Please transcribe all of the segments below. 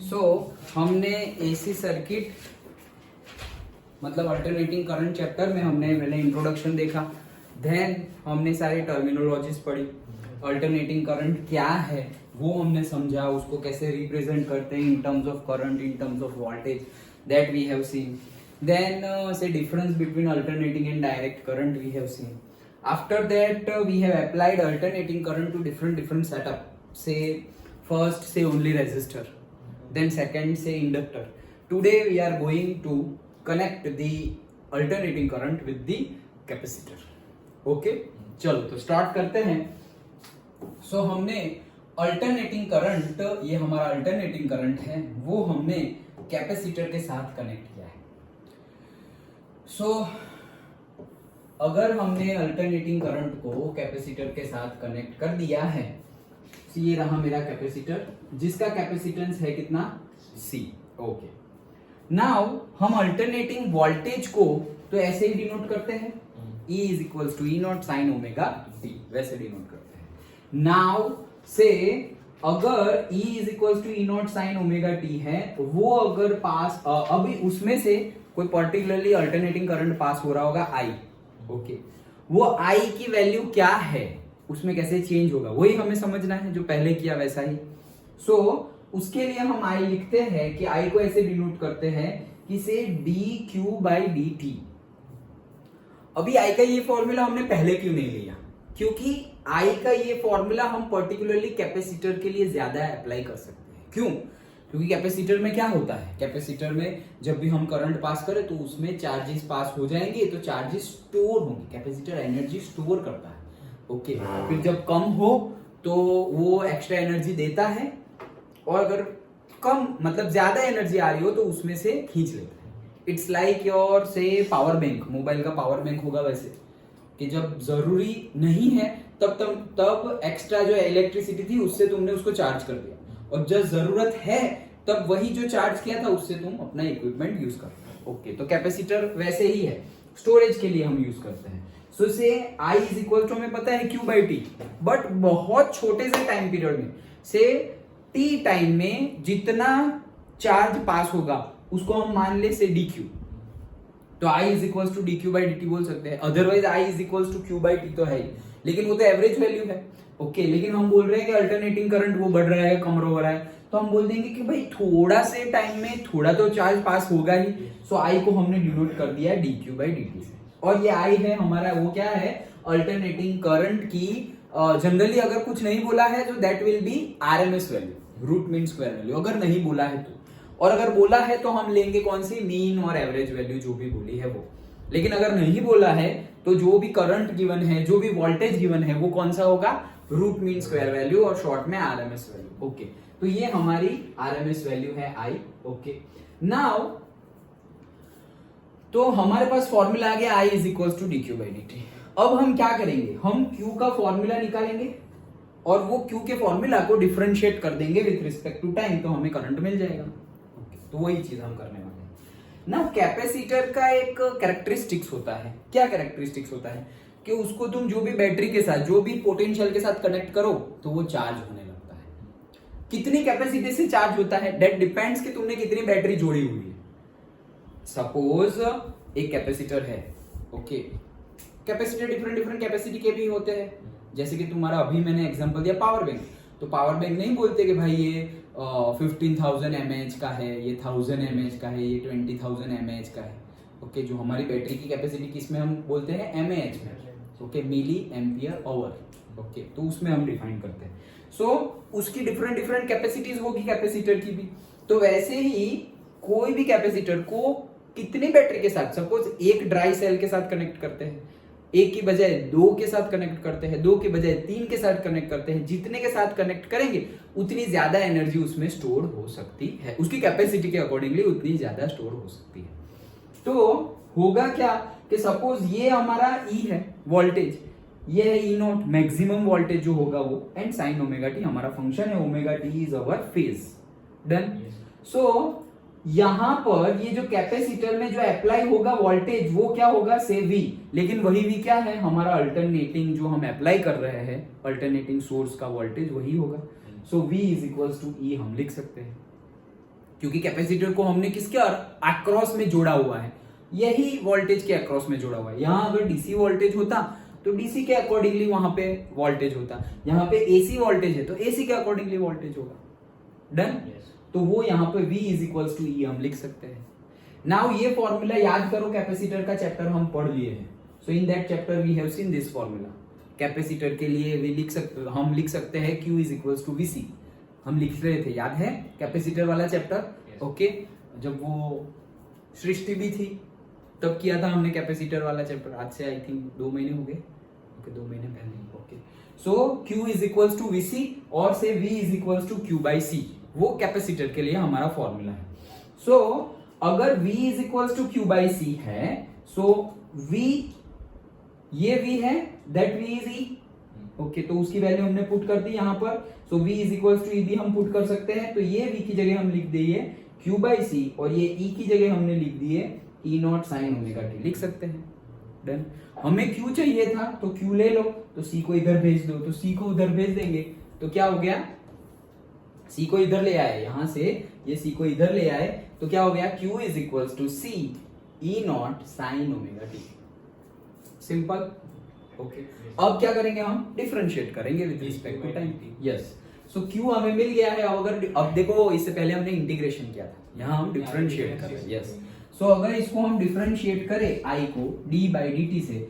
सो हमने AC circuit मतलब alternating current chapter में हमने पहले इंट्रोडक्शन देखा, देन हमने सारी टर्मिनोलॉजीज पढ़ी। अल्टरनेटिंग करंट क्या है वो हमने समझा, उसको कैसे रिप्रेजेंट करते हैं in terms of current, in terms of voltage, that we have seen. Then say difference between alternating and direct current we have seen. After that we have applied alternating current to different setup. Say first say only resistor, then second say inductor. Today we are going to connect the alternating current with the capacitor. Okay, चलो तो start करते हैं। So हमने alternating current, ये हमारा alternating current है, वो हमने कैपेसिटर के साथ कनेक्ट किया है। अगर हमने अल्टरनेटिंग करंट को कैपेसिटर के साथ कनेक्ट कर दिया है, तो ये रहा मेरा कैपेसिटर जिसका कैपेसिटेंस है कितना C। ओके, नाउ हम अल्टरनेटिंग वोल्टेज को तो ऐसे ही डिनोट करते हैं, E is equal to E naught sine omega t, वैसे डिनोट करते हैं। नाउ से अगर E is equal to E naught sine omega t है, वो अगर पास अभी उसमें से कोई पर्टिकुलरली अल्टरनेटिंग करंट पास हो रहा होगा I, ओके, वो I की वैल्यू क्या है, उसमें कैसे चेंज होगा, वही हमें समझना है, जो पहले किया वैसा ही। सो उसके लिए हम I लिखते हैं कि I को ऐसे डिनोट करते हैं कि से dq/dt। अभी I का ये फॉर्मूला हमने पहले क्यों नहीं लिया, क्योंकि I का ये फॉर्मूला हम पर्टिकुलरली कैपेसिटर के लिए ज्यादा अप्लाई कर सकते हैं। क्यों? क्योंकि कैपेसिटर में क्या होता है, कैपेसिटर में जब भी हम करंट पास करें तो उसमें चार्जेस पास हो जाएंगे, तो चार्जेस स्टोर होंगे, कैपेसिटर एनर्जी स्टोर करता है। ओके, फिर जब कम हो तो वो एक्स्ट्रा एनर्जी देता है, और अगर कम मतलब ज्यादा एनर्जी आ रही हो तो उसमें से खींच लेता है। इट्स लाइक योर से पावर बैंक, मोबाइल का पावर बैंक होगा वैसे, कि जब जरूरी नहीं है तब एक्स्ट्रा जो इलेक्ट्रिसिटी थी उससे तुमने उसको चार्ज कर दिया, और जब जरूरत है तब वही जो चार्ज किया था उससे तुम अपना इक्विपमेंट यूज करते हो। ओके, तो कैपेसिटर वैसे ही है, स्टोरेज के लिए हम यूज करते हैं। सो से I इज इक्वल टू हमें पता है Q/T, बट बहुत छोटे से टाइम पीरियड में से T टाइम में जितना चार्ज पास होगा उसको हम मान ले से dq, तो I is equal to dq/dt बोल सकते हैं। Otherwise I is equal to Q/T तो है ही, लेकिन वो तो एवरेज वैल्यू है। ओके, लेकिन हम बोल रहे हैं कि अल्टरनेटिंग करंट वो बढ़ रहा है, कम हो रहा है, तो हम बोल देंगे कि भाई थोड़ा से टाइम में थोड़ा तो चार्ज पास होगा ही। सो I को हमने डिनोट कर दिया है dq/dt से, और ये I है हमारा, वो क्या है, अल्टरनेटिंग करंट की जनरली अगर कुछ नहीं बोला है तो that will be RMS value, root mean square value, अगर नहीं बोला है तो। और अगर बोला है तो हम लेंगे कौन सी, मीन और एवरेज वैल्यू जो भी बोली है वो। लेकिन अगर नहीं बोला है तो जो भी करंट गिवन है, जो भी वोल्टेज गिवन है, वो कौन सा होगा, रूट मीन स्क्वायर वैल्यू, और शॉर्ट में RMS वैल्यू। ओके, तो ये हमारी RMS वैल्यू है I। ओके, नाउ तो हमारे पास फॉर्मूला आ गया I is equal to dq/dt। अब हम क्या करेंगे, हम Q का फॉर्मूला निकालेंगे और वो Q के फॉर्मूला को डिफरेंशिएट कर देंगे विथ रिस्पेक्ट टू टाइम, तो हमें करंट मिल जाएगा। ओके, तो वही चीज हम करने वाले हैं। ना कैपेसिटर का एक कैरेक्टरिस्टिक्स होता है, क्या कैरेक्टरिस्टिक्स होता है कि उसको तुम जो भी बैटरी के साथ, जो भी पोटेंशियल के साथ कनेक्ट करो तो वो चार्ज होने लगता है। कितनी कैपेसिटी से चार्ज होता है, दैट डिपेंड्स कि तुमने कितनी बैटरी जोड़ी हुई है। सपोज एक कैपेसिटर है, ओके, कैपेसिटर डिफरेंट कैपेसिटी के भी होते हैं, जैसे कि तुम्हारा अभी मैंने एग्जांपल दिया पावर बैंक, तो पावर बैंक नहीं बोलते कि भाई ये 15,000 mAh का है, ये 1000 mAh का है, ये 20,000 mAh का है। ओके, जो हमारी बैटरी की कैपेसिटी किसमें हम बोलते हैं, mAh में। Okay, milli ampere hour. Okay, तो उसमें हम डिफाइन करते हैं। सो उसकी डिफरेंट कैपेसिटीज होगी कैपेसिटर की भी। तो वैसे ही कोई भी कैपेसिटर को कितनी बैटरी के साथ, सपोज एक ड्राई सेल के साथ कनेक्ट करते हैं, एक की बजाय दो के साथ कनेक्ट करते हैं, दो के बजाय तीन के साथ कनेक्ट करते हैं, जितने के साथ कनेक्ट करेंगे उतनी ज्यादा एनर्जी उसमें स्टोर हो सकती है, उसकी कैपेसिटी के अकॉर्डिंगली उतनी ज्यादा स्टोर हो सकती है। तो होगा क्या कि सपोज ये हमारा E है वोल्टेज, ये है E नॉट मैक्सिमम वोल्टेज जो होगा वो, एंड साइन ओमेगा टी हमारा फंक्शन है, omega t is our phase. Done. So यहां पर ये जो कैपेसिटर में जो अप्लाई होगा वोल्टेज वो क्या होगा, से V, लेकिन वही V क्या है, हमारा अल्टरनेटिंग जो हम अप्लाई कर रहे हैं, अल्टरनेटिंग सोर्स का वोल्टेज वही होगा। So V is equals to E हम लिख सकते हैं, क्योंकि कैपेसिटर को हमने किसके अक्रॉस में जोड़ा हुआ है, यही वोल्टेज के अक्रॉस में जोड़ा हुआ है। यहाँ अगर डीसी वोल्टेज होता तो डीसी के अकॉर्डिंगली वहां पे वोल्टेज होता, यहाँ पे एसी वोल्टेज है तो एसी के अकॉर्डिंगली वोल्टेज होगा। डन। तो वो यहाँ पे V is equals to E हम लिख सकते हैं। नाउ ये फॉर्मूला याद करो, कैपेसिटर का चैप्टर हम पढ़ लिए हैं। So in that chapter we have seen this formula. Capacitor के लिए हम लिख सकते हैं Q is equals to VC, हम लिख रहे थे, याद है कैपेसिटर वाला चैप्टर। ओके, जब वो सृष्टि भी थी तब किया था हमने कैपेसिटर वाला चैप्टर, आज से आई थिंक 2 महीने हो गए। ओके, 2 महीने पहले। Okay, so Q is equals to VC और say V is equals to Q by C, वो कैपेसिटर के लिए हमारा फॉर्मूला है। सो अगर V is equals to Q by C है, सो V, ये V है, that V is E। Okay, तो उसकी वैल्यू हमने पुट कर दी यहाँ पर। So V is equals to E भी हम पुट कर सकते हैं, तो ये V की जगह हम लिख दिए Q बाई C और ये E की जगह हमने लिख दिए E naught sine omega T, लिख सकते हैं। डन। हमें Q चाहिए था तो Q ले लो, तो C को इधर भेज दो, तो C को उधर भेज देंगे, तो क्या हो गया, C को इधर ले आए, यहां से ये C को इधर ले आए, तो क्या हो गया, Q is equals to C E naught sine omega T. Simple. Okay, अब क्या करेंगे, हम डिफरेंशिएट करेंगे with respect to time. Yes, so Q हमें मिल गया है। अब देखो, इससे पहले हमने इंटीग्रेशन किया था, यहाँ हम डिफरेंशिएट कर रहे हैं। यस, सो अगर इसको हम डिफरेंशिएट करें I को d बाई dt से,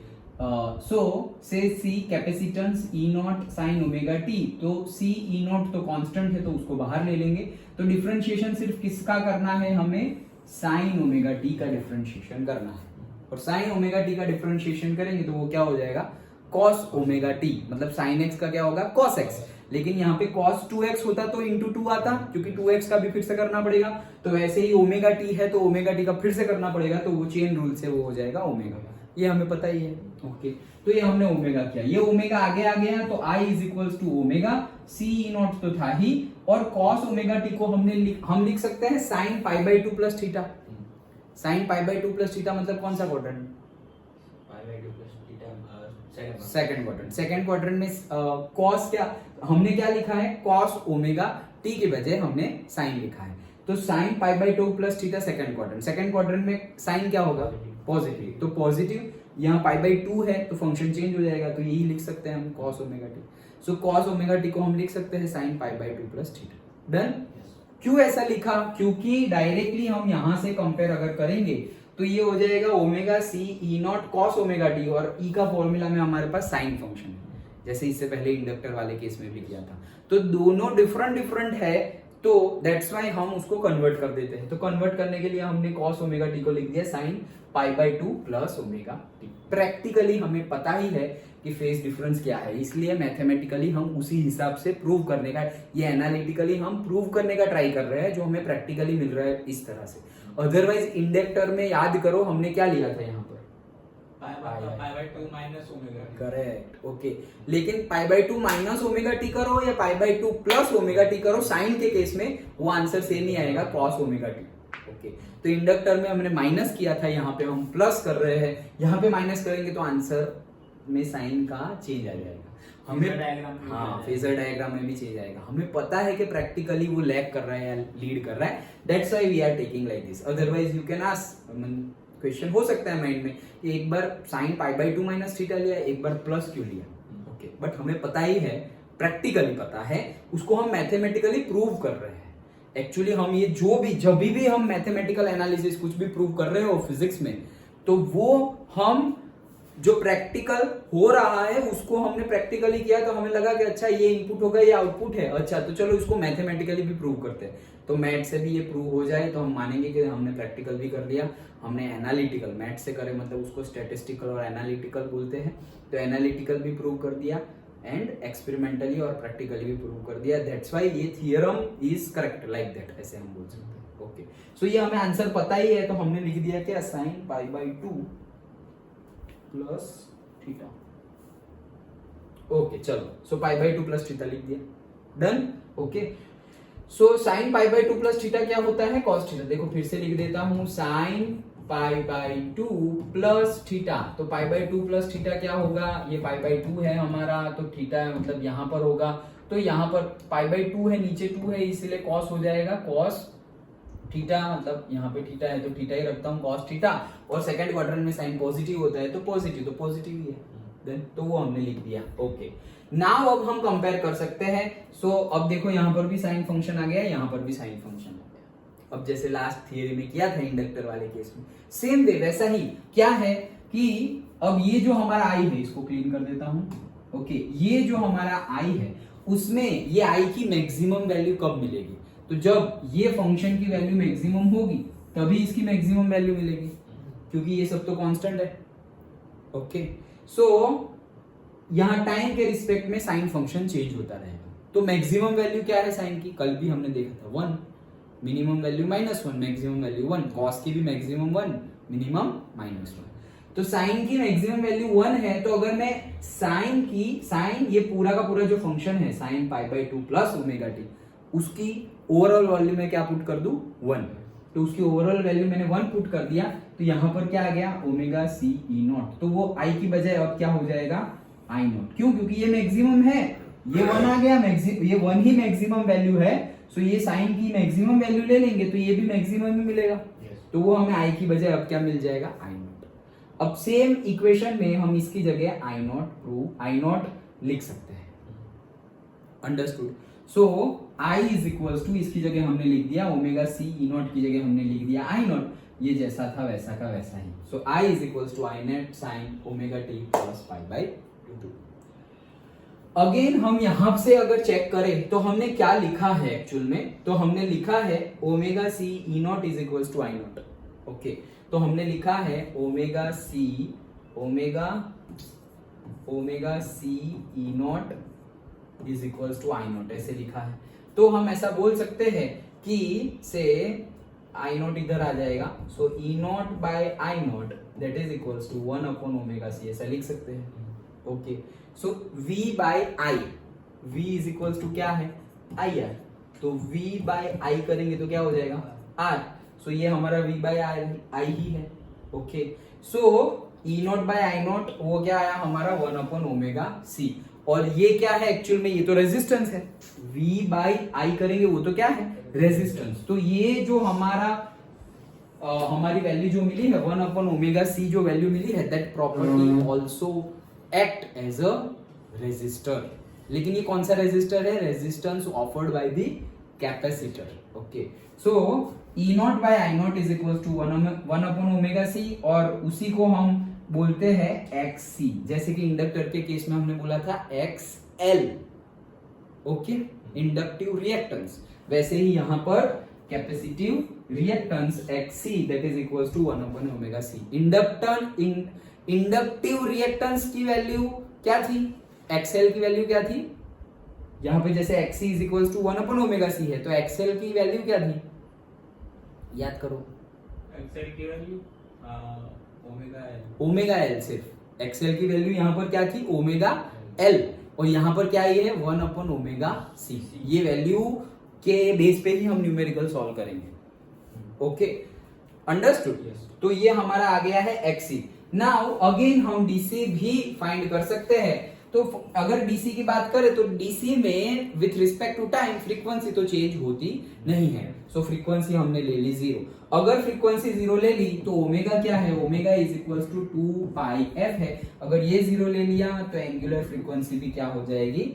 सो से C capacitance E naught sine omega t, तो C E नॉट तो कांस्टेंट है तो उसको बाहर ले लेंगे। तो डिफरेंशिएशन सिर्फ किसका करना है, हमें साइन ओमेगा टी का डिफरेंशिएशन करना है, और साइन ओमेगा टी का डिफरेंशिएशन करेंगे तो वो क्या हो जाएगा, cos ओमेगा टी, मतलब साइन x का क्या होगा, cos x। लेकिन यहाँ पे cos 2x होता तो इंटू 2 आता, क्योंकि 2x का भी फिर से करना पड़ेगा, तो वैसे ही ओमेगा टी है तो ओमेगा टी का फिर से करना पड़ेगा, तो वो चेन रूल से वो हो जाएगा ओमेगा, ये हमें पता ही है। ओके, तो ये हमने ओमेगा किया, ये ओमेगा आगे आ गया, तो I is equals to omega, C E naught तो था ही, और cos ओमेगा टी को हम लिख सकते हैं sign pi by 2 plus theta. Sign pi by 2 plus theta मतलब कौन सा quadrant, second quadrant. Second quadrant में cos क्या हमने क्या लिखा है, cos ओमेगा टी की बजाय हमने साइन लिखा है, तो sign pi by 2 plus theta second quadrant. Second quadrant में साइन क्या होगा, पॉजिटिव, तो पॉजिटिव, यहाँ पाई बाई 2 है तो फंक्शन चेंज हो जाएगा, तो यही लिख सकते हैं हम cos ओमेगा टी। सो cos ओमेगा टी को हम लिख सकते हैं sign pi by 2 plus theta. Done. क्यों ऐसा लिखा, क्योंकि डायरेक्टली हम यहां से कंपेयर अगर करेंगे तो ये हो जाएगा omega C E naught cos omega T, और ई का फॉर्मूला में हमारे पास साइन फंक्शन है, जैसे इससे पहले इंडक्टर वाले केस में भी किया था। तो दोनों डिफरेंट है, तो दैट्स वाई हम उसको कन्वर्ट कर देते हैं। तो कन्वर्ट करने के लिए हमने कॉस ओमेगा टी को लिख दिया sign pi by 2 plus omega T. Practically हमें पता ही है कि फेज डिफरेंस क्या है, इसलिए मैथमेटिकली हम उसी हिसाब से प्रूव करने का, ये एनालिटिकली हम प्रूव करने का ट्राई कर रहे हैं, जो हमें प्रैक्टिकली मिल रहा है इस तरह से। अदरवाइज इंडक्टर में याद करो हमने क्या लिया था यहाँ पर, pi by 2 minus omega. Correct. Okay, लेकिन pi by 2 minus omega t करो या pi by 2 plus omega t करो, साइन के केस में वो आंसर सेम ही आएगा, कॉस ओमेगा टी। ओके, तो इंडक्टर में हमने माइनस किया था, यहाँ पे हम प्लस कर रहे हैं, यहाँ पे माइनस करेंगे तो आंसर में साइन का चेंज आ जाएगा। हमें हाँ, फेजर डायग्राम में भी चेंज आएगा। हमें पता है कि प्रैक्टिकली वो लैग कर रहा है या लीड कर रहा है, that's why we are taking like this. Otherwise you can ask, question हो सकता है माइंड में, एक बार sine pi by 2 minus theta लिया, एक बार प्लस क्यों लिया। ओके, बट हमें पता ही है, प्रैक्टिकली पता है, उसको हम मैथमेटिकली प्रूव कर रहे हैं। एक्चुअली हम ये जब भी हम मैथमेटिकल एनालिसिस कुछ भी प्रूव कर रहे हो फिजिक्स में, तो वो हम जो प्रैक्टिकल हो रहा है उसको हमने प्रैक्टिकली किया, तो हमें लगा कि अच्छा ये इनपुट होगा, ये आउटपुट है, अच्छा तो चलो इसको मैथमेटिकली भी प्रूव करते हैं। तो मैथ से भी ये प्रूव हो जाए तो हम मानेंगे कि हमने प्रैक्टिकल भी कर लिया, हमने एनालिटिकल, मैथ से करे मतलब उसको स्टैटिस्टिकल और एनालिटिकल बोलते हैं, तो एनालिटिकल भी प्रूव कर दिया एंड एक्सपेरिमेंटली और प्रैक्टिकली भी प्रूव कर दिया। दैट्स व्हाई ये theorem is correct like that, ऐसे हम बोल सकते हैं। ओके, सो ये हमें आंसर पता ही है, तो हमने लिख दिया कि sign pi by 2 plus theta. Okay, चलो, सो पाई बाई 2 प्लस थीटा लिख दिया। Done. Okay, so sine pi by 2 plus theta क्या होता है, कॉस थीटा। देखो फिर से लिख देता हूं, sign pi by 2 plus theta, तो पाई बाई 2 प्लस थीटा क्या होगा, ये पाई बाई 2 है हमारा, तो थीटा मतलब यहां पर होगा तो यहाँ पर π/2 है, नीचे 2 है, इसलिए cos हो जाएगा cos थीटा, मतलब यहाँ पे थीटा है तो थीटा ही रखता हूँ cos थीटा, और सेकंड क्वाड्रेंट में साइन पॉजिटिव होता है तो पॉजिटिव ही है, देन तो वो हमने लिख दिया। ओके, नाउ अब हम कंपेयर कर सकते हैं। सो अब देखो यहाँ पर भी साइन फंक्शन आ गया, यहाँ पर भी साइन फंक्शन आ गया। अब जैसे लास्ट थियरी में किया था इंडक्टर वाले केस में, सेम वे वैसा ही क्या है कि अब ये जो हमारा आई है इसको क्लीन कर देता हूं। ओके, ये जो हमारा आई है उसमें ये आई की मैक्सिमम वैल्यू कब मिलेगी, तो जब ये फंक्शन की वैल्यू मैक्सिमम होगी तभी इसकी मैक्सिमम वैल्यू मिलेगी, क्योंकि ये सब तो कांस्टेंट है। ओके, सो यहाँ टाइम के रिस्पेक्ट में साइन फंक्शन चेंज होता रहेगा। तो मैक्सिमम वैल्यू क्या है साइन की, कल भी हमने देखा था 1, minimum value -1, maximum value 1, cos की भी मैक्सिमम 1, मिनिमम -1। तो साइन की मैक्सिमम वैल्यू 1 है, तो अगर मैं साइन ये पूरा का पूरा जो फंक्शन है साइन π/2 प्लस ओमेगा टी, उसकी ओवरऑल वैल्यू में क्या पुट कर दूं 1, तो उसकी ओवरऑल वैल्यू मैंने 1 पुट कर दिया, तो यहाँ पर क्या आ गया ओमेगा सी ई नॉट, तो वो आई की बजाय अब क्या हो जाएगा आई नॉट। क्यों, क्योंकि ये मैक्सिमम है, ये 1 आ गया, ये 1 ही मैक्सिमम वैल्यू है, सो ये साइन की मैक्सिमम वैल्यू ले लेंगे तो ये भी मैक्सिमम ही मिलेगा, तो वो हमें आई की बजाय अब क्या मिल जाएगा आई नॉट। अब सेम इक्वेशन में हम इसकी जगह आई नॉट लिख सकते हैं। Understood. So I is equals to, इसकी जगह हमने लिख दिया ओमेगा सी ई नॉट की जगह हमने लिख दिया आई नॉट, ये जैसा था वैसा का वैसा ही। So I is equals to I net sine omega t plus π/2। Again हम यहां से अगर चेक करें तो हमने क्या लिखा है एक्चुअल में, तो हमने लिखा है omega C E naught is equals to I naught. Okay, तो हमने लिखा है omega C E naught is equals to I naught, ऐसे लिखा है। तो हम ऐसा बोल सकते हैं कि से आई नॉट इधर आ जाएगा, so E naught by I naught that is equals to 1 upon omega C, ऐसा लिख सकते हैं। Okay, so v by I, v is equals to क्या है आई आर, तो v बाय आई करेंगे तो क्या हो जाएगा r, सो ये हमारा v बाय आई ही है। Okay, so E naught by I naught वो क्या आया हमारा 1 अपॉन ओमेगा सी, और ये क्या है एक्चुअल में, ये तो रेजिस्टेंस है, v बाय आई करेंगे वो तो क्या है रेजिस्टेंस। तो ये जो हमारी वैल्यू जो मिली है 1 अपॉन ओमेगा सी जो वैल्यू मिली है, that property also act as a resistor. लेकिन ये कौन सा रेजिस्टर है, resistance offered by the capacitor. Okay, so E naught by I naught is equal to 1 upon omega C, और उसी को हम बोलते हैं एक्स सी, जैसे कि इंडक्टर के केस में हमने बोला था X L. Okay, inductive reactance, वैसे ही यहां पर capacitive reactance X C that is equal to 1 upon omega C. Inductive reactance की वैल्यू क्या थी, एक्सएल की वैल्यू क्या थी, यहां पे जैसे X C is equal to 1 upon omega C है, तो एक्सएल की वैल्यू क्या थी, याद करो। एक्सएल की वैल्यू ओमेगा एल, सिर्फ एक्सएल की वैल्यू यहां पर क्या थी ओमेगा एल, और यहां पर क्या ये है 1 अपॉन ओमेगा सी। ये वैल्यू के बेस पे ही हम न्यूमेरिकल सॉल्व करेंगे। Okay, understood. तो ये हमारा आ गया है एक्सी। नाउ अगेन हम डीसी भी फाइंड कर सकते हैं। तो अगर डीसी की बात करें तो डीसी में with respect to time frequency तो चेंज होती नहीं है, सो फ्रीक्वेंसी हमने ले ली 0। अगर फ्रीक्वेंसी 0 ले ली तो ओमेगा क्या है, omega is equals to 2 pi F है। अगर ये 0 ले लिया तो एंगुलर फ्रीक्वेंसी भी क्या हो जाएगी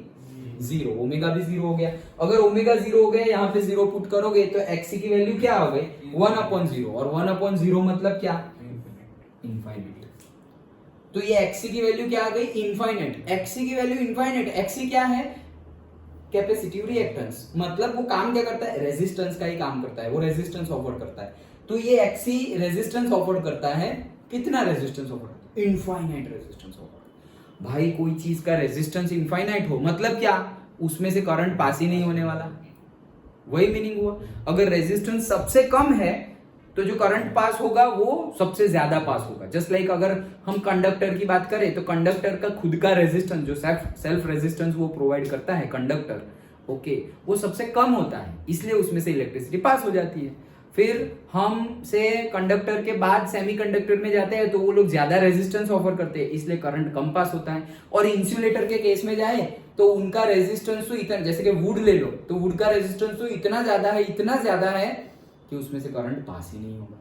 0, ओमेगा भी 0 हो गया। अगर ओमेगा 0 हो गया, यहाँ पे 0 पुट करोगे तो एक्सी की वैल्यू क्या हो गई 1/0, और 1/0 मतलब क्या इनफाइनाइट। तो ये एक्सी की वैल्यू क्या आ गई इनफाइनाइट, एक्सी की वैल्यू इनफाइनाइट। एक्सी क्या है कैपेसिटिव रिएक्टेंस, मतलब वो काम क्या करता है रेजिस्टेंस का ही काम करता है, वो रेजिस्टेंस ऑफर करता है। तो ये एक्सी रेजिस्टेंस ऑफर करता है, कितना रेजिस्टेंस ऑफर करता है इनफाइनाइट रेजिस्टेंस ऑफर। भाई कोई चीज का रेजिस्टेंस इनफाइनाइट हो मतलब क्या, उसमें से करंट पास ही नहीं होने वाला, वही मीनिंग हुआ। अगर रेजिस्टेंस सबसे कम है तो जो करंट पास होगा वो सबसे ज्यादा पास होगा। जस्ट लाइक अगर हम कंडक्टर की बात करें तो कंडक्टर का खुद का रेजिस्टेंस जो सेल्फ रेजिस्टेंस वो प्रोवाइड करता है कंडक्टर, ओके, वो सबसे कम होता है, इसलिए उसमें से इलेक्ट्रिसिटी पास हो जाती है। फिर हम से कंडक्टर के बाद सेमीकंडक्टर में जाते हैं तो वो लोग ज्यादा रेजिस्टेंस ऑफर करते हैं, इसलिए करंट कम पास होता है। और इंसुलेटर के केस में जाए तो उनका रेजिस्टेंस तो इतना, जैसे कि वुड ले लो तो वुड का रेजिस्टेंस तो इतना ज्यादा है कि उसमें से करंट पास ही नहीं होगा।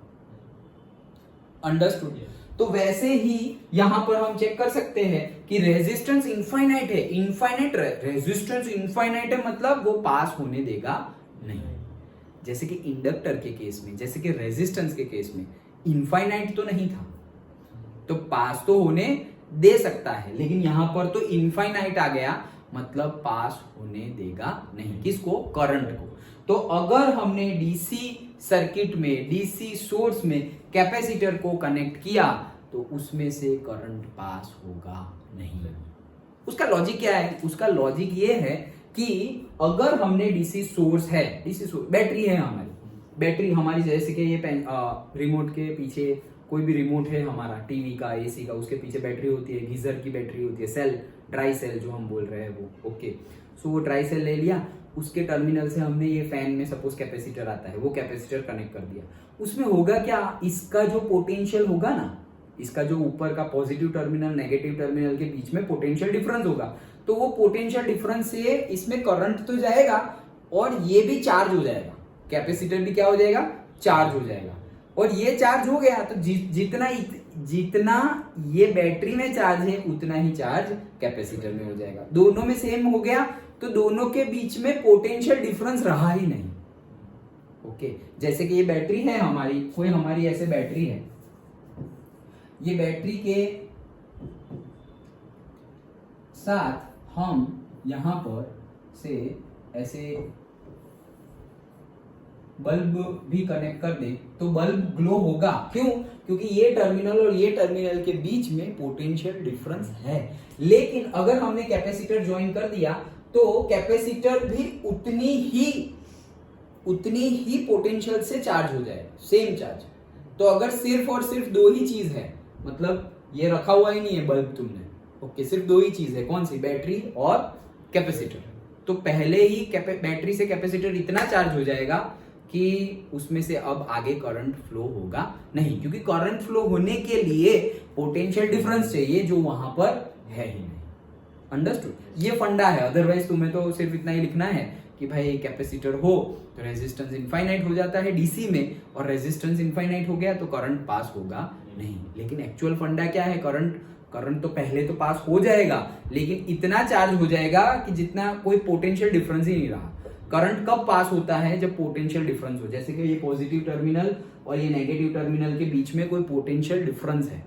अंडरस्टूड? तो वैसे ही यहां पर हम चेक कर सकते हैं कि रेजिस्टेंस इनफाइनाइट है, रेजिस्टेंस इनफाइनाइट है मतलब वो पास होने देगा नहीं। जैसे कि इंडक्टर के केस में, जैसे कि रेजिस्टेंस के केस में इनफाइनाइट तो नहीं था, तो पास तो होने दे सकता है, लेकिन यहां पर तो इनफाइनाइट आ गया मतलब पास होने देगा नहीं। किसको? करंट को। तो अगर हमने डीसी सर्किट में, डीसी सोर्स में कैपेसिटर को कनेक्ट किया तो उसमें से करंट पास होगा नहीं। उसका लॉजिक क्या है? उसका लॉजिक ये है कि अगर हमने डीसी सोर्स है, डीसी सोर्स बैटरी है हमारी, बैटरी हमारी जैसे कि ये रिमोट के पीछे कोई भी रिमोट है हमारा, टीवी का, एसी का, उसके पीछे बैटरी होती है, गीजर की बैटरी होती है, सेल, ड्राई सेल जो हम बोल रहे हैं वो, ओके। सो वो ड्राई सेल ले लिया, उसके टर्मिनल से हमने ये फैन में सपोज कैपेसिटर आता है, वो कैपेसिटर कनेक्ट कर दिया। उसमें होगा क्या, इसका जो पोटेंशियल होगा ना, इसका जो ऊपर का पॉजिटिव टर्मिनल नेगेटिव टर्मिनल के बीच में पोटेंशियल डिफरेंस होगा, तो वो पोटेंशियल डिफरेंस से इसमें करंट तो जाएगा और ये भी चार्ज हो जाएगा, कैपेसिटर भी क्या हो जाएगा? चार्ज हो जाएगा। और ये चार्ज हो गया तो जितना ये बैटरी में चार्ज है उतना ही चार्ज कैपेसिटर में हो जाएगा। दोनों में सेम हो गया तो दोनों के बीच में पोटेंशियल डिफरेंस रहा ही नहीं, ओके। जैसे कि ये बैटरी है हमारी, कोई हमारी ऐसे बैटरी है, ये बैटरी के साथ हम यहां पर से ऐसे बल्ब भी कनेक्ट कर दे तो बल्ब ग्लो होगा। क्यों? क्योंकि ये टर्मिनल और ये टर्मिनल के बीच में पोटेंशियल डिफरेंस है। लेकिन अगर हमने कैपेसिटर ज्वाइन कर दिया तो कैपेसिटर भी उतनी ही पोटेंशियल से चार्ज हो जाएगा, सेम चार्ज। तो अगर सिर्फ और सिर्फ दो ही चीज है, मतलब ये रखा हुआ ही नहीं है बल्ब तुमने, ओके, सिर्फ दो ही चीज है, कौन सी? बैटरी और कैपेसिटर। तो पहले ही बैटरी से कैपेसिटर इतना चार्ज हो जाएगा कि उसमें से अब आगे करंट फ्लो होगा नहीं, क्योंकि करंट फ्लो होने के लिए पोटेंशियल डिफरेंस चाहिए जो वहां पर है ही नहीं। अंडरस्टूड? ये फंडा है। अदरवाइज तुम्हें तो सिर्फ इतना ही लिखना है कि भाई कैपेसिटर हो तो रेजिस्टेंस इनफाइनाइट हो जाता है डीसी में, और रेजिस्टेंस इनफाइनाइट हो गया तो करंट पास होगा नहीं। लेकिन एक्चुअल फंडा क्या है? करंट तो पहले तो पास हो जाएगा, लेकिन इतना चार्ज हो जाएगा कि जितना कोई पोटेंशियल डिफरेंस ही नहीं रहा। करंट कब पास होता है? जब पोटेंशियल डिफरेंस हो, जैसे कि ये पॉजिटिव टर्मिनल और ये नेगेटिव टर्मिनल के बीच में कोई पोटेंशियल डिफरेंस है।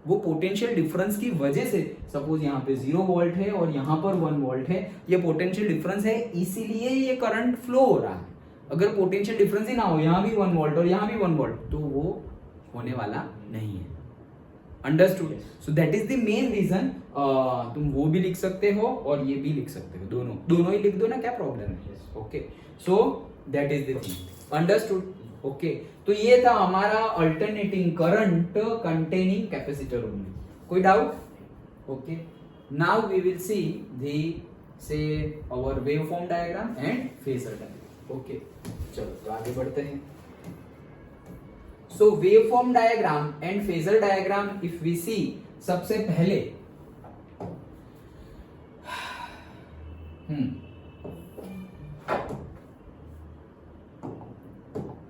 वो पोटेंशियल डिफरेंस की वजह से, सपोज यहाँ पे 0 वोल्ट है और यहाँ पर 1 वोल्ट है, ये पोटेंशियल डिफरेंस है, इसीलिए ये करंट फ्लो हो रहा है। अगर पोटेंशियल डिफरेंस ही ना हो, यहाँ भी 1 वोल्ट और यहाँ भी 1 वोल्ट, तो वो होने वाला नहीं है। Understood? So that is the main reason. तुम वो भी लिख सकते हो और ये भी लिख सकते हो, दोनों ही लिख दो ना, क्या प्रॉब्लम है? Okay, so that is the thing. Understood? Okay, तो ये था हमारा alternating current containing capacitor only. कोई doubt? Okay, now we will see the say our waveform diagram and phasor diagram. Okay, चलो तो आगे बढ़ते हैं। So waveform diagram and phasor diagram if we see, सबसे पहले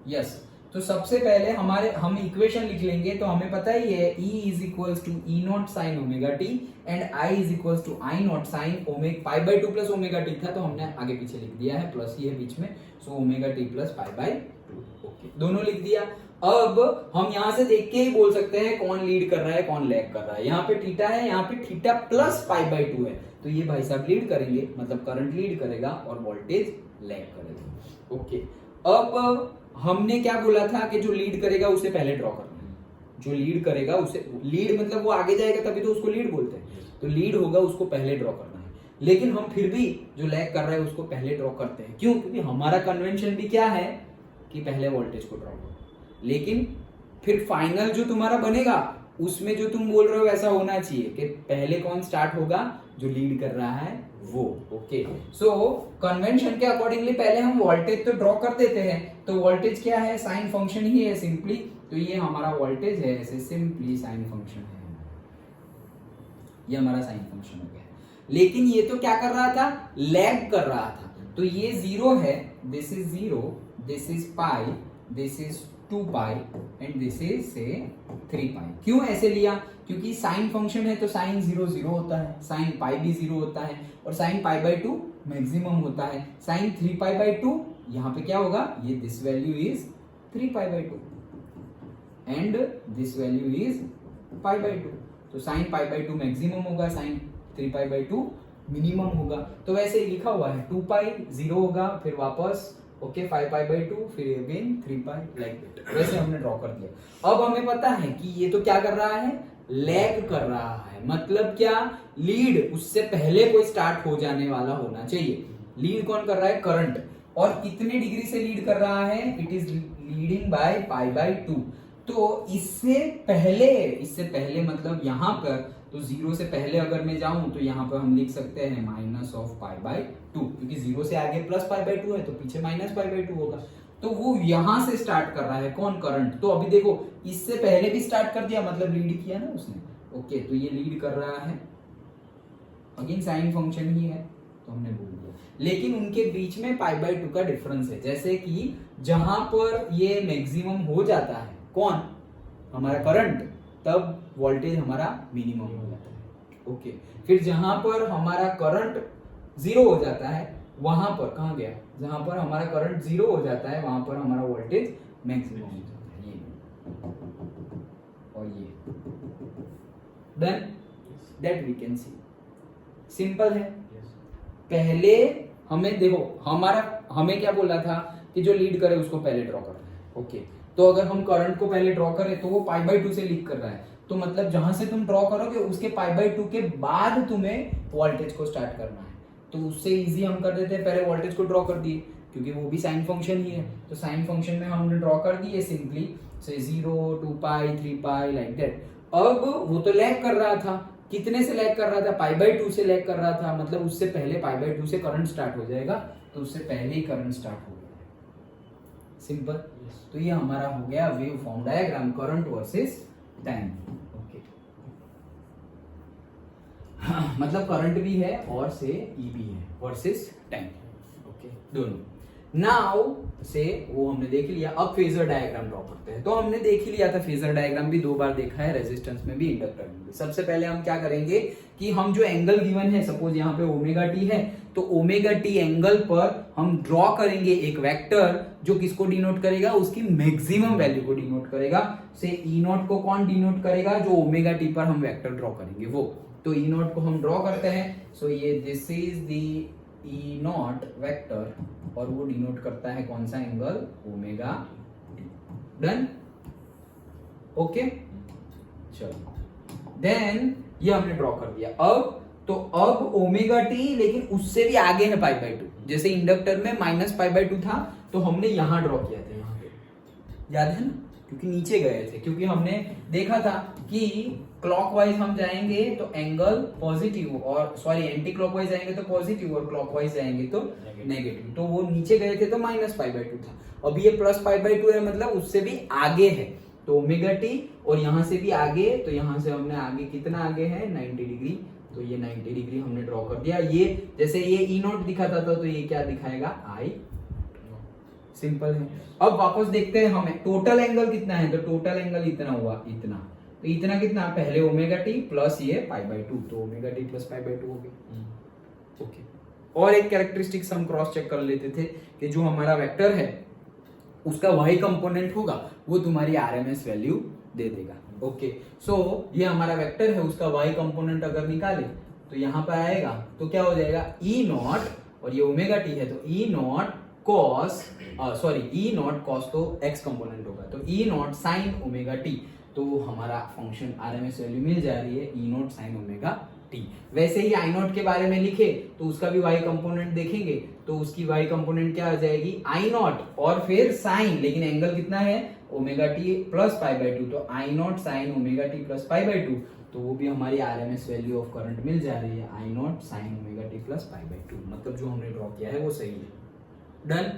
यस, तो सबसे पहले हम इक्वेशन लिख लेंगे। तो हमें पता ही है E is equals to E naught sine omega T and I is equals to I naught sine pi by 2 plus omega T था, तो हमने आगे पीछे लिख दिया है, प्लस ही है बीच में, so omega t plus pi by 2। Okay, दोनों लिख दिया। अब हम यहां से देख के ही बोल सकते हैं कौन लीड कर रहा है कौन लैग कर रहा है। यहाँ पे थीटा है, यहाँ पे थीटा प्लस पाई बाय 2 है, तो ये भाई साहब लीड करेंगे, मतलब करंट लीड करेगा और वोल्टेज लैग करेगा। ओके, अब हमने क्या बोला था कि जो लीड करेगा उसे पहले ड्रॉ करना है। जो लीड करेगा उसे, लीड मतलब वो आगे जाएगा तभी तो उसको लीड बोलते हैं, तो लीड होगा उसको पहले ड्रॉ करना है। लेकिन हम फिर भी जो लैग कर रहा है उसको पहले ड्रॉ करते हैं। क्यों? क्योंकि हमारा कन्वेंशन भी क्या है कि पहले वोल्टेज को ड्रॉ करो, लेकिन फिर फाइनल जो तुम्हारा बनेगा उसमें जो तुम बोल रहे हो वैसा होना चाहिए कि पहले कौन स्टार्ट होगा, जो लीड कर रहा है वो। ओके, सो कन्वेंशन के अकॉर्डिंगली पहले हम वोल्टेज तो ड्रॉ कर देते हैं। तो वोल्टेज क्या है, साइन फंक्शन ही है सिंपली। तो ये हमारा वोल्टेज है, ऐसे सिंपली साइन फंक्शन है, ये हमारा साइन फंक्शन हो गया। लेकिन ये तो क्या कर रहा था, लैग कर रहा था। तो ये 0 है, this is 0, this is pi, this is 2 pi and this is से 3 पाई। क्यों ऐसे लिया, क्योंकि साइन फंक्शन है तो साइन 0 0 होता है, साइन पाई भी 0 होता है और साइन पाई बाई 2 मैक्सिमम होता है। साइन 3 पाई बाई 2 यहाँ पे क्या होगा, ये this value is 3 pi by 2 and this value is pi by 2। तो साइन पाई बाई 2 मैक्सिमम होगा, साइन 3 पाई बाई 2 मिनिमम होगा। तो वैसे ही लिखा हुआ है, 2 पाई 0 होगा, फिर वापस ओके 5 पाई बाई 2, फिर अगेन 3 पाई, लाइक दैट। वैसे हमने ड्रॉ कर दिया। अब हमें पता है कि ये तो क्या कर रहा है, लैग कर रहा है। मतलब क्या, लीड उससे पहले कोई स्टार्ट हो जाने वाला होना चाहिए। लीड कौन कर रहा है, करंट। और कितने डिग्री से लीड कर रहा है, it is leading by pi by 2। तो इससे पहले मतलब यहाँ पर तो 0 से पहले अगर मैं जाऊं तो यहाँ पर हम लिख सकते हैं माइनस ऑफ पाई बाई 2, क्योंकि 0 से आगे प्लस पाई बाई 2 है तो पीछे माइनस पाई बाई 2 होगा। तो वो यहां से स्टार्ट कर रहा है, कौन, करंट। तो अभी देखो इससे पहले भी स्टार्ट कर दिया, मतलब लीड किया ना उसने। ओके, तो ये लीड कर रहा है, अगेन साइन फंक्शन ही है तो हमने बोल दिया। लेकिन उनके बीच में पाई बाई 2 का डिफरेंस है। जैसे कि जहां पर ये मैक्सिमम हो जाता है, कौन, हमारा करंट, तब वोल्टेज हमारा मिनिमम हो जाता है। ओके, फिर जहां पर हमारा करंट 0 हो जाता है, वहां पर कहां गया, जहां पर हमारा करंट 0 हो जाता है वहां पर हमारा वोल्टेज मैक्सिमम हो जाता है, ये और ये। Then that we can see, simple है। पहले हमें देखो, हमें क्या बोला था कि जो लीड करे उसको पहले ड्रॉ करना है। ओके, तो अगर हम करंट को पहले ड्रॉ करें तो वो पाई बाई 2 से लीड कर रहा है, तो मतलब जहां से तुम ड्रॉ करोगे उसके पाई बाई 2 के बाद तुम्हें वोल्टेज को स्टार्ट करना है। तो उससे इजी हम कर देते हैं, पहले वोल्टेज को ड्रॉ कर दिए, क्योंकि वो भी साइन फंक्शन ही है। तो साइन फंक्शन में हमने ड्रॉ कर दिए सिंपली से 0 2 पाई 3 पाई, लाइक दैट। अब वो तो लैग कर रहा था, कितने से लैग कर रहा था, पाई बाई 2 से लैग कर रहा था, मतलब उससे पहले पाई बाई 2 से करंट स्टार्ट हो जाएगा, तो उससे पहले ही करंट स्टार्ट हो गया। सिंपल। तो ये हमारा हो गया wave form diagram, current versus time. Okay, मतलब करंट भी है और से ई भी है, वर्सेस टाइम। ओके, दोनों। नाउ से वो हमने देख लिया, अब फेजर डायग्राम ड्रॉ करते हैं। तो हमने देख ही लिया था, फेजर डायग्राम भी 2 बार देखा है, रेजिस्टेंस में भी, इंडक्टर में भी। सबसे पहले हम क्या करेंगे कि हम जो एंगल गिवन है, सपोज यहाँ पे ओमेगा टी है, तो ओमेगा टी एंगल पर हम ड्रॉ करेंगे एक वेक्टर जो किसको डिनोट करेगा, उसकी मैक्सिमम वैल्यू को डिनोट करेगा। से ई नॉट को कौन डिनोट करेगा, जो ओमेगा टी पर हम वेक्टर ड्रॉ करेंगे वो। तो ई नॉट को हम ड्रॉ करते हैं। सो ये this is the E not vector और वो डिनोट करता है कौन सा angle, omega T. Done. Okay, चलो देन ये हमने ड्रॉ कर दिया। अब ओमेगा टी, लेकिन उससे भी आगे है पाई बाई 2। जैसे इंडक्टर में माइनस पाई बाई 2 था, तो हमने यहां ड्रॉ किया था, यहाँ पे, याद है ना, क्योंकि नीचे गए थे, क्योंकि हमने देखा था कि क्लॉकवाइज हम जाएंगे तो एंगल पॉजिटिव, और सॉरी एंटी क्लॉकवाइज जाएंगे तो पॉजिटिव, और क्लॉकवाइज जाएंगे तो नेगेटिव। तो वो नीचे गए थे तो माइनस पाई बाई 2 था। अभी ये प्लस पाई बाई 2 है, मतलब उससे भी आगे है, तो ओमेगा टी, और यहां से भी आगे, तो यहां से हमने आगे कितना आगे है, 90 डिग्री। तो ये 90 डिग्री हमने ड्रॉ कर दिया। ये जैसे ये ई नोट दिखाता था, तो ये क्या दिखाएगा, आई। सिंपल है। अब वापस देखते हैं हमें टोटल एंगल कितना है, तो टोटल एंगल इतना हुआ, इतना। तो इतना कितना, पहले ओमेगा टी प्लस ये पाई बाई 2, तो omega t plus pi by 2 हो गया। ओके, और एक कैरेक्टरिस्टिक्स हम क्रॉस चेक कर लेते थे कि जो हमारा वेक्टर है उसका वही कंपोनेंट होगा, वो तुम्हारी आरएमएस वैल्यू दे देगा। ओके, सो ये हमारा वेक्टर है, उसका वाई कंपोनेंट अगर निकाले तो यहाँ पे आएगा, तो क्या हो जाएगा, ई नॉट, और ये ओमेगा टी है तो E naught cos, sorry E naught cos तो एक्स कंपोनेंट होगा, तो E naught sine omega t. तो हमारा फंक्शन आरएमएस वैल्यू मिल जा रही है E naught sine omega t. वैसे ही आई नॉट के बारे में लिखे तो उसका भी वाई कंपोनेंट देखेंगे तो उसकी वाई कंपोनेंट क्या आ जाएगी आई नॉट और फिर साइन, लेकिन एंगल कितना है omega t plus pi by two, तो I naught sine omega t plus pi by two, तो वो भी हमारी आरएमएस वैल्यू ऑफ करंट मिल जा रही है I naught sine omega t plus pi by two, मतलब जो हमने ड्रॉ किया है वो सही है। डन,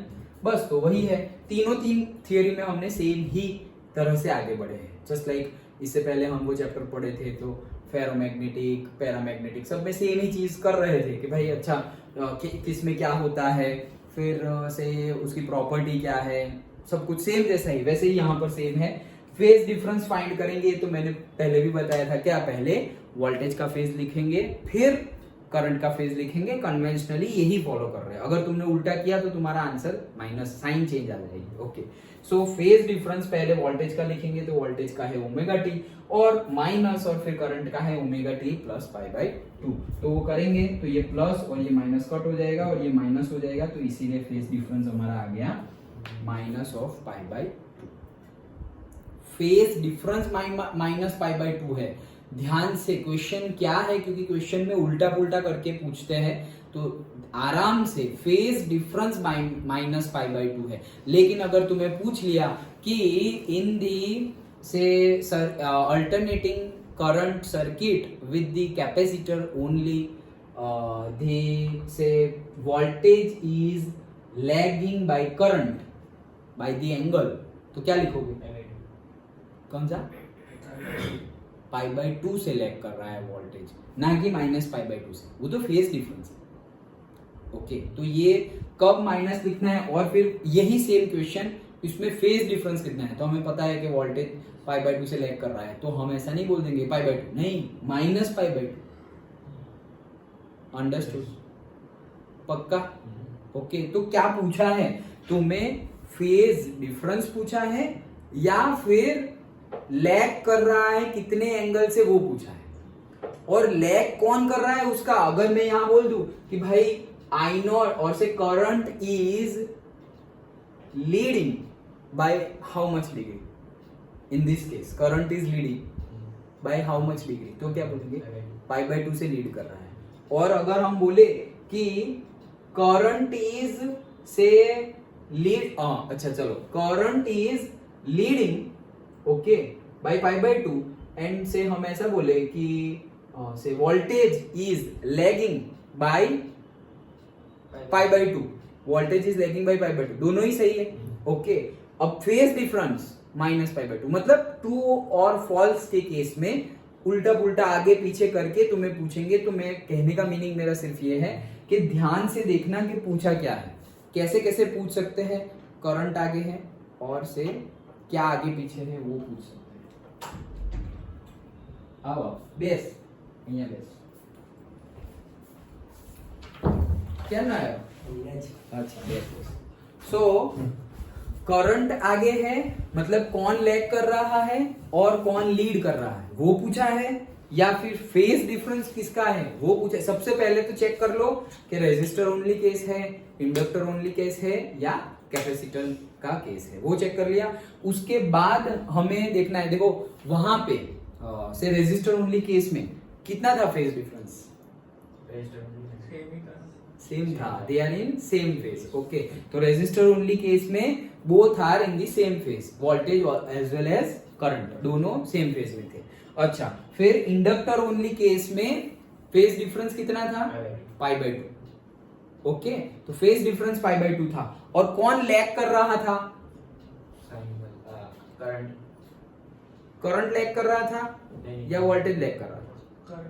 बस तो वही है, तीन थियरी में हमने सेम ही तरह से आगे बढ़े हैं। जस्ट लाइक इससे पहले हम वो चैप्टर पढ़े थे तो फेरोमैग्नेटिक पैरामैग्नेटिक सब में सेम ही चीज कर रहे थे कि भाई अच्छा किस में क्या होता है, फिर से उसकी प्रॉपर्टी क्या है, सब कुछ सेम जैसा ही, वैसे ही यहाँ पर सेम है। फेज डिफरेंस फाइंड करेंगे तो मैंने पहले भी बताया था क्या, पहले वोल्टेज का फेज लिखेंगे फिर करंट का फेज लिखेंगे, कन्वेंशनली यही फॉलो कर रहे हैं। अगर तुमने उल्टा किया तो तुम्हारा आंसर माइनस साइन चेंज आ जाएगी। ओके, सो फेज डिफरेंस पहले वोल्टेज का लिखेंगे तो वोल्टेज का है ओमेगा टी और माइनस और फिर करंट का है omega t plus pi by two, तो वो करेंगे तो ये प्लस और ये माइनस कट हो जाएगा और ये माइनस हो जाएगा, तो इसीलिए फेज डिफरेंस हमारा आ गया minus of pi by to. Phase difference minus pi by to है। ध्यान से क्वेश्चन क्या है, क्योंकि क्वेश्चन में उल्टा पुल्टा करके पूछते हैं तो आराम से phase difference minus pi by to है। लेकिन अगर तुम्हें पूछ लिया कि in the say alternating current circuit with the capacitor only they say voltage is lagging by current by the angle, तो क्या लिखोगे? कौन सा? पाई बाई टू से लैग कर रहा है वोल्टेज, ना कि माइनस पाई बाई टू से, वो तो फेज डिफरेंस है। ओके, तो ये कब माइनस लिखना है और फिर यही सेम क्वेश्चन इसमें फेज डिफरेंस कितना है, तो हमें पता है कि वोल्टेज पाई बाई टू से लैग कर रहा है, तो हम ऐसा नहीं बोल देंगे पाई बाई टू, नहीं minus pi by to. Understood? पक्का? ओके, तो क्या पूछा है तुम्हें? फेज डिफरेंस पूछा है या फिर लैग कर रहा है कितने एंगल से वो पूछा है, और लैग कौन कर रहा है उसका। अगर मैं यहां बोल दूं कि भाई आई नॉट और से current is leading by how much degree, in this case current is leading by how much degree, तो क्या बोलेंगे? पाई बाय टू से लीड कर रहा है। और अगर हम बोले कि करंट इज से लीड, अच्छा चलो, current is leading okay by pi by to and से हम ऐसा बोले कि से voltage is lagging by pi by to, voltage is lagging by pi by to, दोनों ही सही है। ओके, अब phase difference minus pi by to, मतलब ट्रू और फॉल्स के केस में उल्टा पुल्टा आगे पीछे करके तुम्हें पूछेंगे, तो मैं कहने का मीनिंग मेरा सिर्फ ये है कि ध्यान से देखना कि पूछा क्या है, कैसे कैसे पूछ सकते हैं। करंट आगे है और से क्या आगे पीछे है वो पूछ सकते हैं। आओ बेस અહીંયા બેસ, क्या ना है? अच्छा बेस। सो करंट आगे है, मतलब कौन लैग कर रहा है और कौन लीड कर रहा है वो पूछा है, या फिर फेज डिफरेंस किसका है वो पूछा है। सबसे पहले तो चेक कर लो कि रेजिस्टर ओनली केस है, इंडक्टर ओनली केस है या कैपेसिटर का केस है, वो चेक कर लिया। उसके बाद हमें देखना है, देखो वहां पे से रेजिस्टर ओनली केस में कितना था फेज डिफरेंस? सेम था, they are in same phase. Okay, तो रेजिस्टर ओनली केस में both are in the same phase, voltage as well as current दोनों सेम फेज में थे। अच्छा, फिर इंडक्टर ओनली केस में फेज डिफरेंस कितना था? Pi by two. ओके, तो phase difference pi by two था, और कौन लैग कर रहा था? करंट। करंट लैग कर रहा था या वोल्टेज लैग कर रहा था?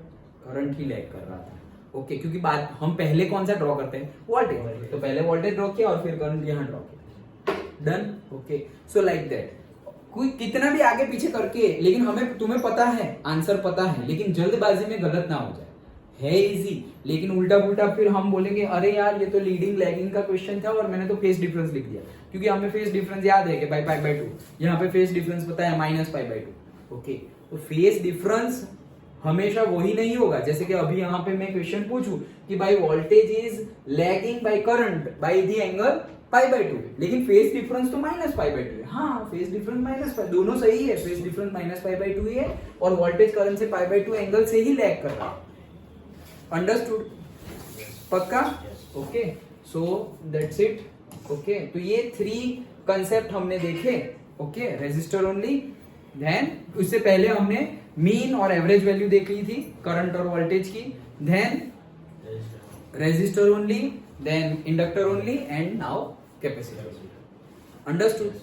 करंट ही लैग कर रहा था। ओके, क्योंकि बात हम पहले कौन सा ड्रॉ करते हैं? वोल्टेज, तो पहले वोल्टेज ड्रॉ किया और फिर करंट यहाँ ड्रॉ किया। Done? Okay, so like that. कोई कितना भी आगे पीछे करके, लेकिन हमें तुम्हें पता है, आंसर पता है, लेकिन जल्दबाजी में गलत ना हो जाए, है इजी। लेकिन उल्टा पुल्टा फिर हम बोलेंगे अरे यार ये तो लीडिंग लैगिंग का क्वेश्चन था और मैंने तो फेज डिफरेंस लिख दिया, क्योंकि हमें फेज डिफरेंस याद है कि बाय पाई बाय टू, यहाँ पे फेज डिफरेंस पता है minus pi by two. Okay, तो फेज डिफरेंस हमेशा वही नहीं होगा। जैसे कि अभी यहाँ पे मैं क्वेश्चन पूछूं कि भाई voltage is lagging by current by the angle pi by two, लेकिन फेज डिफरेंस तो माइनस पाई बाय टू है। हाँ, फेज डिफरेंस माइनस पाई, दोनों सही है, phase difference minus pi by two ही है और वोल्टेज करंट से पाई बाय टू एंगल से ही लैग कर रहा है। अंडरस्टूड? पक्का? Okay, so that's it. Okay, तो ये 3 कंसेप्ट हमने देखे. ओके, रेजिस्टर ओनली, देन उससे पहले हमने मीन और एवरेज वैल्यू देख ली थी करंट और वोल्टेज की, then resistor only, then inductor only, and now capacitor. Understood?